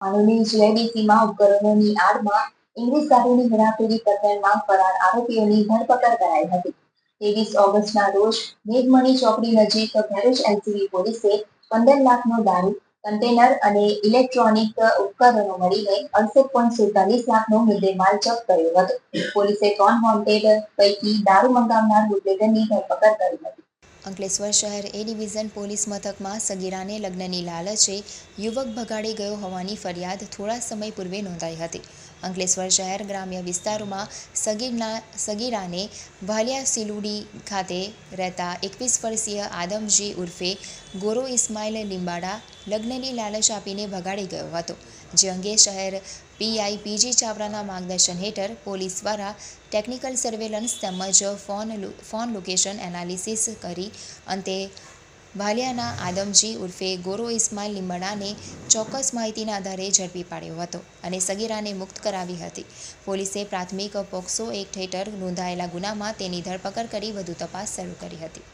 આણંદની જીઆઈડીસીમાં ઉપકરણોની આડમાં ઇંગ્લિશ દારૂની હેરાફેરી પ્રકરણમાં ફરાર આરોપીઓની ધરપકડ કરાઈ હતી. 23 ઓગસ્ટના રોજ મેઘમણી ચોકડી નજીક ભરૂચ એલસીબી પોલીસે 15 લાખનો દારૂ, કન્ટેનર અને ઇલેક્ટ્રોનિક ઉપકરણો મળીને 68.47 લાખનો મુદ્દેમાલ જપ્ત કર્યો હતો. પોલીસે 3 વોન્ટેડ પૈકી દારૂ મંગાવનાર બુટલેગરની ધરપકડ કરી હતી. અંકલેશ્વર શહેર એ ડિવિઝન પોલીસ મથકમાં સગીરાને લગ્નની લાલચે યુવક ભગાડી ગયો હોવાની ફરિયાદ થોડા સમય પૂર્વે નોંધાઈ હતી. અંકલેશ્વર શહેર ગ્રામ્ય વિસ્તારોમાં સગીરાને ભાલિયા સિલુડી ખાતે રહેતા 21 વર્ષીય આદમજી ઉર્ફે ગોરો ઇસ્માઇલ લીંબાડા લગ્નની લાલચ આપીને ભગાડી ગયો હતો. જે અંગે શહેર પીઆઈ પીજી ચાવડાના માર્ગદર્શન હેઠળ પોલીસ દ્વારા ટેકનિકલ સર્વેલન્સ તેમજ ફોન લોકેશન એનાલિસિસ કરી અંતે ભાલિયાના આદમજી ઉર્ફે ગોરો ઇસ્માઇલ લીંબાડાને ચોક્કસ માહિતીના આધારે ઝડપી પાડ્યો હતો અને સગીરાને મુક્ત કરાવી હતી. પોલીસે પ્રાથમિક પોક્સો એક્ટ હેઠળ નોંધાયેલા ગુનામાં તેની ધરપકડ કરી વધુ તપાસ શરૂ કરી હતી.